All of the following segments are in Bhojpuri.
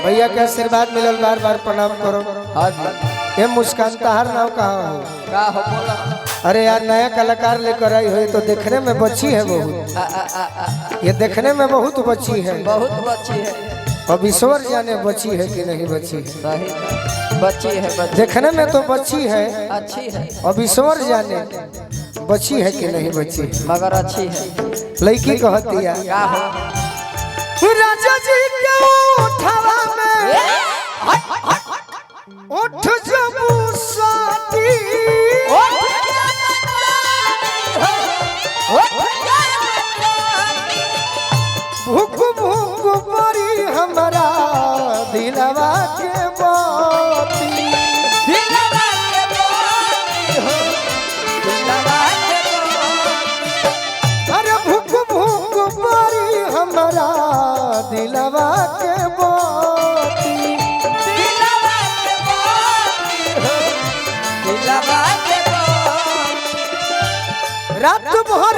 भैया के आशीर्वाद मिलल बार बार प्रणाम करो। हाँ जी ये मुस्कान तहार नाव कहाँ हो? का हो बोला। अरे यार नया कलाकार लेकर आई हुई तो देखने में बच्ची है बहुत। ये देखने में बहुत बच्ची है, बहुत बच्ची है। अब ईश्वर जाने बच्ची है कि नहीं बच्ची है। सही बच्ची है बच्ची। देखने में तो बच्ची है, अच्छी है अब ईश्वर जाने बच्ची है कि नहीं बच्ची है। मगर अच्छी है। लड़की कहती है का हो राजा जी के उठवा में उठ जबू साथी भूख भूख परी हमारा दिलवा के बाती। दिलवा के बाती हो, दिलवा के बाती। अरे भूख भूख परी हमारा दिलवा के बाती। दिलवा के बाती हो, दिलवा के बाती। रात भर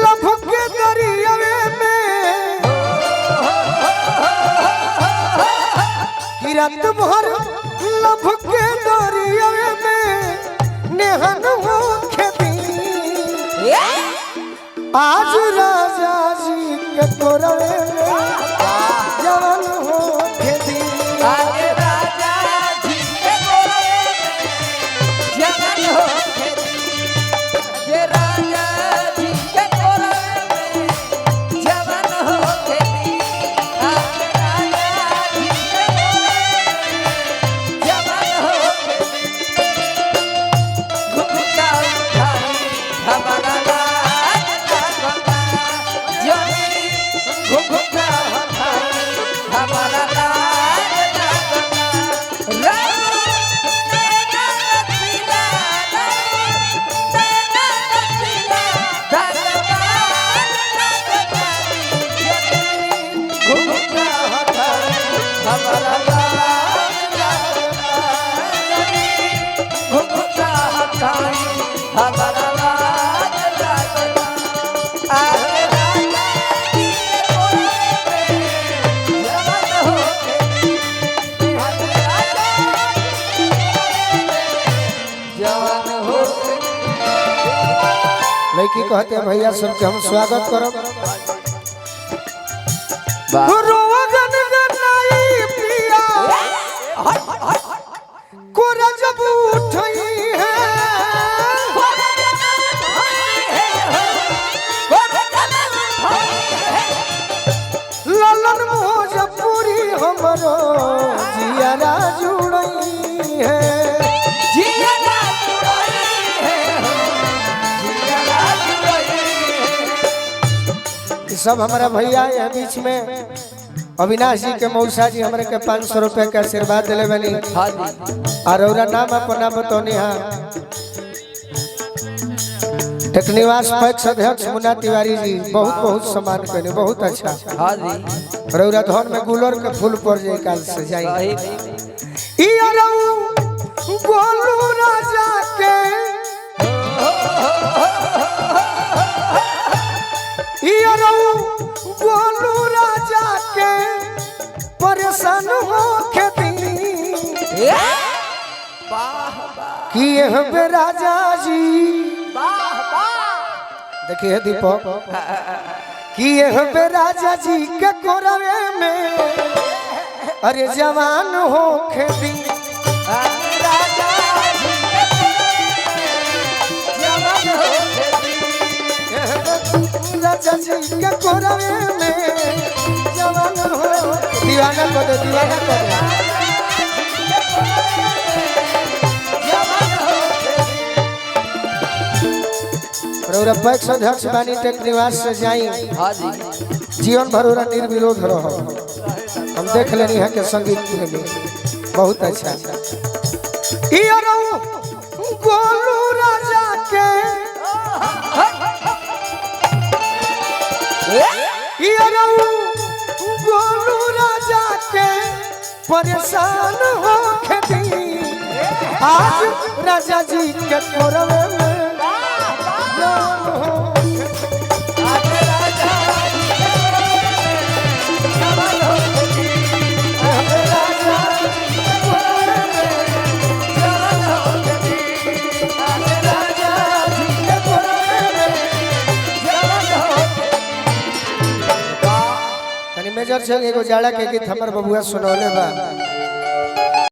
लभ के दरियावे में कि रात भर लभ के दरियावे में नेहन हो खेती। आज राजा जी के तोरवे में जवन हो खेती। आज राजा जी के तोरवे में जवन हो खेती। ये राजा जी के तोरवे में जवन हो खेती। आज राजा जी के तोरवे में जवन हो खेती। घुघुटा उठाई हमारा लाज लागता। जमी घुघुटा उठाई हमारा लाज लागता। लड़की कहते हैं भैया सबके हम स्वागत करो। रोगन गनाई पिया कोरा जब उठई है। ललन भोजपुरी हमरो जियारा जुड़ई है। जियारा जुड़ई है, जियारा जुड़ई है। सब हमारा भैया है बीच में अविनाश जी के मौसा जी हमारे के 500 रुपए का आशीर्वाद दिले बनी। हाँ जी और नाम अपना बतौनी हाँ टेकनिवास पैक्स अध्यक्ष मुन्ना तिवारी जी बहुत बहुत सम्मान करने बहुत अच्छा। हाँ जी रौरा धन में गुलर के फूल पर जाए काल से जाए। गोलू राजा के गोलू राजा के परेशान हो खेती किए हमें राजा जी। देखिए दीपक किए हमें राजा जी के कोरवे में अरे जवान हो खेती। राजा जी के कोरवे में जवान हो। दीवाना को दे दीवाना को दे। रौरा पैक्स अध्यक्ष बानी टेकनिवास से जाई। हाँ जी जीवन भर निर्विरोध रहो। हम देख लेनी है कि संगीत में बहुत अच्छा। गोलू राजा के गोलू राजा के परेशान हो खेती आज राजा जी के कोरवे में मेजर छे एगो जाड़ा के गीत हमर बबुआ सुनौले बा